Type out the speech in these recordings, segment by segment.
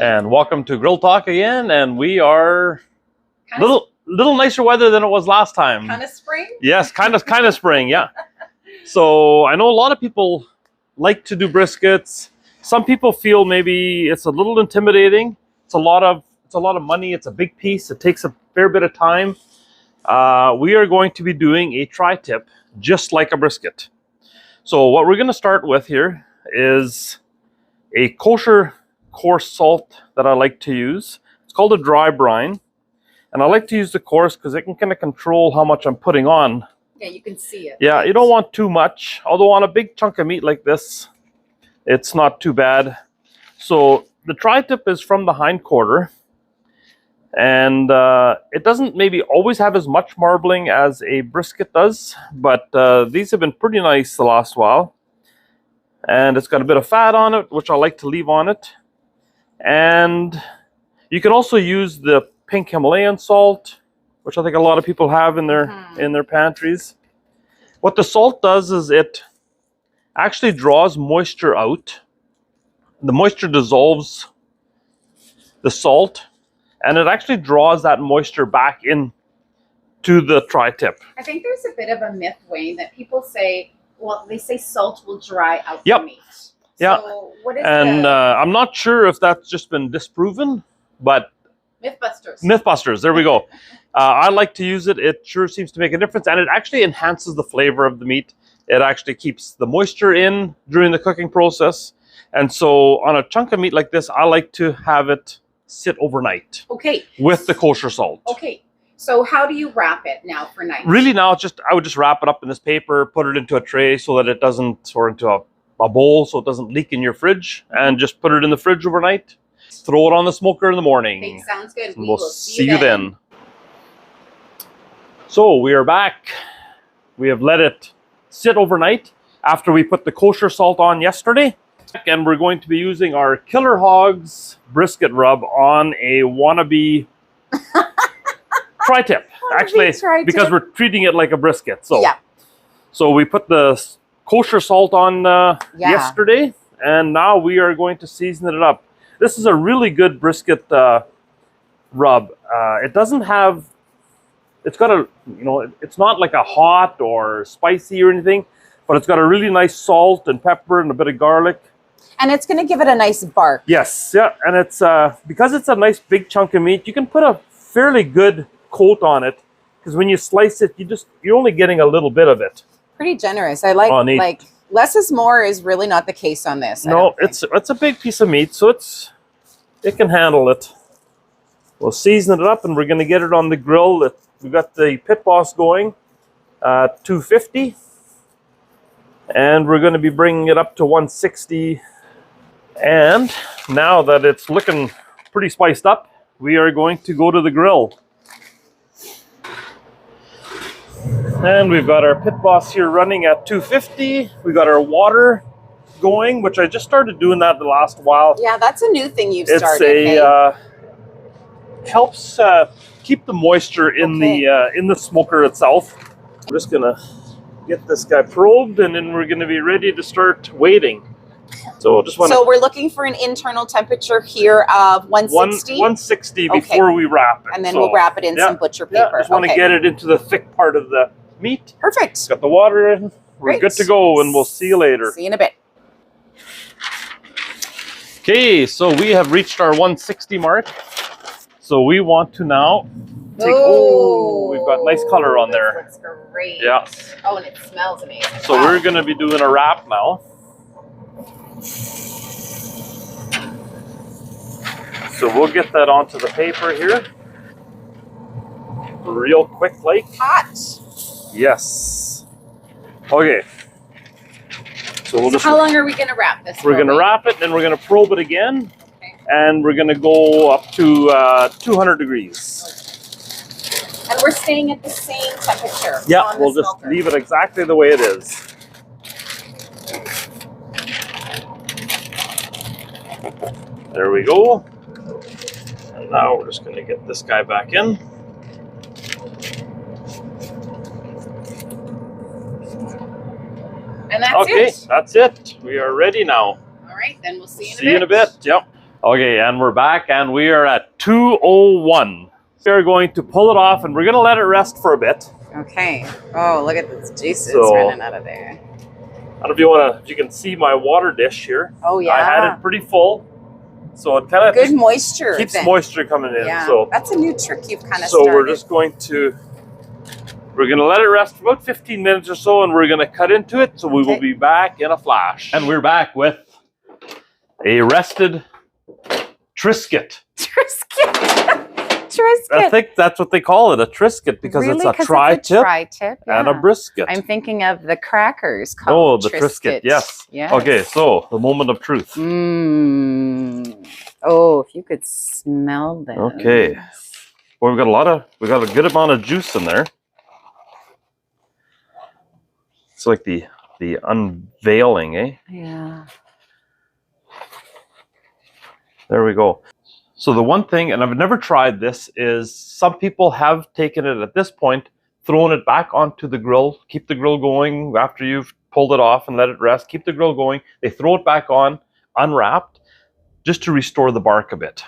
And welcome to Grill Talk again, and we are little nicer weather than it was last time. Kind of spring? Yes, kind of spring, yeah. So I know a lot of people like to do briskets. Some people feel maybe it's a little intimidating. It's a lot of money. It's a big piece. It takes a fair bit of time. We are going to be doing a tri-tip just like a brisket. So what we're going to start with here is a kosher coarse salt that I like to use. It's called a dry brine, and I like to use the coarse because it can kind of control how much I'm putting on. Yeah, you can see it. Yeah, you don't want too much, although on a big chunk of meat like this, it's not too bad. So the tri-tip is from the hind quarter, and it doesn't maybe always have as much marbling as a brisket does, but these have been pretty nice the last while. And it's got a bit of fat on it, which I like to leave on it. And you can also use the pink Himalayan salt, which I think a lot of people have in their pantries. What the salt does is it actually draws moisture out. The moisture dissolves the salt, and it actually draws that moisture back in to the tri-tip. I think there's a bit of a myth, Wayne, that people say, well, they say salt will dry out the meat. Yeah. So what is I'm not sure if that's just been disproven, but Mythbusters. Mythbusters, there we go. I like to use it. It sure seems to make a difference, and it actually enhances the flavor of the meat. It actually keeps the moisture in during the cooking process. And so on a chunk of meat like this, I like to have it sit overnight. Okay. With the kosher salt. Okay. So how do you wrap it now for night? Really now, I would just wrap it up in this paper, put it into a tray so that it doesn't, or into a bowl so it doesn't leak in your fridge, and just put it in the fridge overnight. Throw it on the smoker in the morning. Okay, sounds good. We'll see you then. So we are back. We have let it sit overnight after we put the kosher salt on yesterday. And we're going to be using our Killer Hogs brisket rub on a wannabe tri-tip. Actually, because we're treating it like a brisket. So, yeah. So we put the kosher salt on yesterday, and now we are going to season it up. This is a really good brisket rub. It doesn't have, it's got a, it's not like a hot or spicy or anything, but it's got a really nice salt and pepper and a bit of garlic. And it's going to give it a nice bark. Yes, yeah, and it's because it's a nice big chunk of meat, you can put a fairly good coat on it, because when you slice it, you're only getting a little bit of it. Pretty generous. I like less is more is really not the case on this. No, it's a big piece of meat, so it can handle it. We'll season it up, and we're going to get it on the grill. We've got the Pit Boss going, 250, and we're going to be bringing it up to 160. And now that it's looking pretty spiced up, we are going to go to the grill. And we've got our Pit Boss here running at 250. We got our water going, which I just started doing that the last while. Yeah, that's a new thing you've started. It helps keep the moisture in the smoker itself. I'm just gonna get this guy probed, and then we're gonna be ready to start waiting. So we're looking for an internal temperature here of 160? 160 before we wrap it. And then we'll wrap it in some butcher paper. Yeah, just want to get it into the thick part of the meat. Perfect. Got the water in. We're good to go, and we'll see you later. See you in a bit. Okay, so we have reached our 160 mark. So we want to now take, we've got nice color on there. Looks great. Yeah. Oh, and it smells amazing. So we're going to be doing a wrap now. So we'll get that onto the paper here. Real quick like. Hot. Yes. Okay. So we'll how long are we going to wrap this? We're going to wrap it, then we're going to probe it again. Okay. And we're going to go up to 200 degrees. And we're staying at the same temperature. Yeah, we'll just leave it exactly the way it is. There we go. And now we're just going to get this guy back in. And that's it. Okay, that's it. We are ready now. All right, then we'll see you in a bit. See you in a bit. Yep. Okay, and we're back, and we are at 2:01. We're going to pull it off, and we're going to let it rest for a bit. Okay. Oh, look at this juices So, running out of there. I don't know if you can see my water dish here. Oh, yeah. I had it pretty full, so it kind of good moisture. keeps moisture coming in. Yeah, so that's a new trick you've kind of so started. we're just going to let it rest for about 15 minutes or so, and we're going to cut into it. So we will be back in a flash. And we're back with a rested Triscuit. I think that's what they call it, a Triscuit, because really? It's a tri-tip and a brisket. I'm thinking of the crackers called the Triscuit, yes. Yes. Okay, so the moment of truth. Oh, if you could smell them. Okay. Well, we got a good amount of juice in there. It's like the unveiling, eh? Yeah. There we go. So the one thing, and I've never tried this, is some people have taken it at this point, thrown it back onto the grill, keep the grill going after you've pulled it off and let it rest, keep the grill going. They throw it back on, unwrapped, just to restore the bark a bit.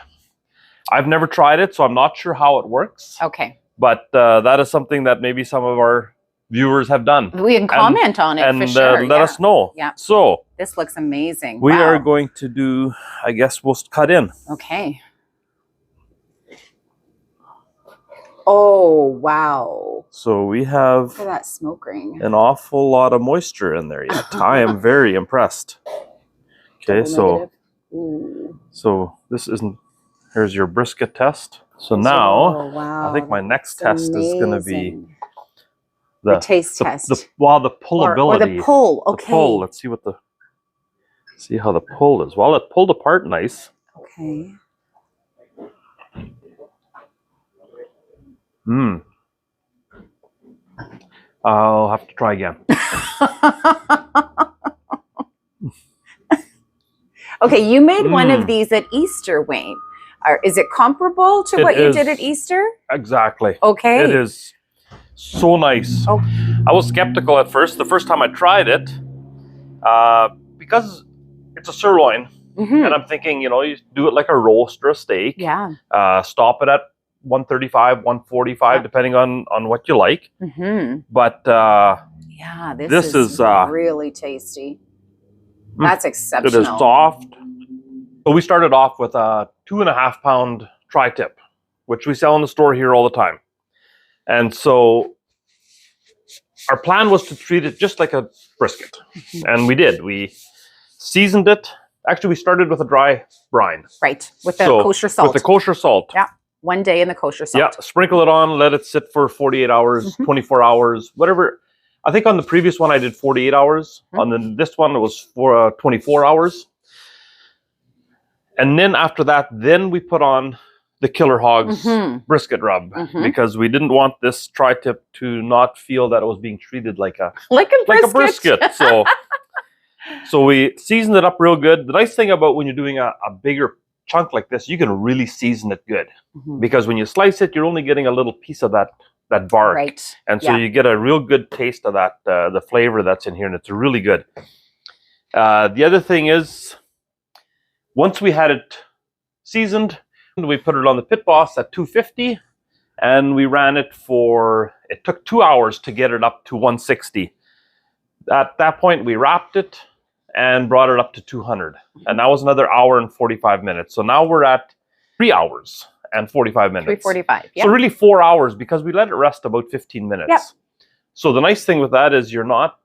I've never tried it, so I'm not sure how it works. Okay. But that is something that maybe some of our viewers have done. We can comment on it for sure. And let us know. Yeah. So this looks amazing. We are going to do, I guess we'll cut in. Okay. Oh, wow. So we have look at that smoke ring. An awful lot of moisture in there yet. I am very impressed. Okay, so this isn't, here's your brisket test. So now, wow. I think my next test is going to be the taste test. The pullability. Or the pull, okay. The pull, let's see how the pull is. Well, it pulled apart nice. Okay. I'll have to try again. Okay, you made one of these at Easter, Wayne. Is it comparable to what you did at Easter? Exactly. Okay. It is so nice. Oh. I was skeptical at first. The first time I tried it, because it's a sirloin, and I'm thinking, you do it like a roast or a steak. Yeah. Stop it at 135, 145, depending on what you like. But yeah, this is really tasty. That's exceptional. It is soft. So we started off with a 2.5 pound tri-tip, which we sell in the store here all the time. And so our plan was to treat it just like a brisket. And we did. We seasoned it. Actually, we started with a dry brine. Right, with the kosher salt. With the kosher salt. Yeah, 1 day in the kosher salt. Yeah, sprinkle it on, let it sit for 48 hours, 24 hours, whatever. I think on the previous one I did 48 hours. On this one it was for 24 hours. And then after that, then we put on the Killer Hogs brisket rub, because we didn't want this tri-tip to not feel that it was being treated like a brisket. So we seasoned it up real good. The nice thing about when you're doing a bigger chunk like this, you can really season it good, because when you slice it, you're only getting a little piece of that bark, right? And so you get a real good taste of that the flavor that's in here, and it's really good. The other thing is, once we had it seasoned, we put it on the Pit Boss at 250, and we ran it it took 2 hours to get it up to 160. At that point, we wrapped it and brought it up to 200. And that was another hour and 45 minutes. So now we're at 3 hours and 45 minutes. 3:45, yeah. So really 4 hours, because we let it rest about 15 minutes. Yep. So the nice thing with that is you're not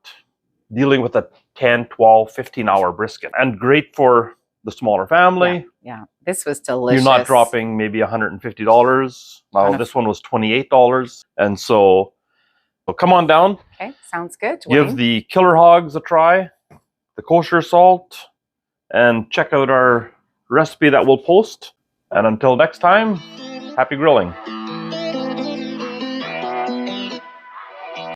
dealing with a 10, 12, 15-hour brisket. And great for the smaller family. Yeah, this was delicious. You're not dropping maybe $150. Now this one was $28. And so come on down. Okay, sounds good. Give the Killer Hogs a try, the kosher salt, and check out our recipe that we'll post. And until next time, happy grilling.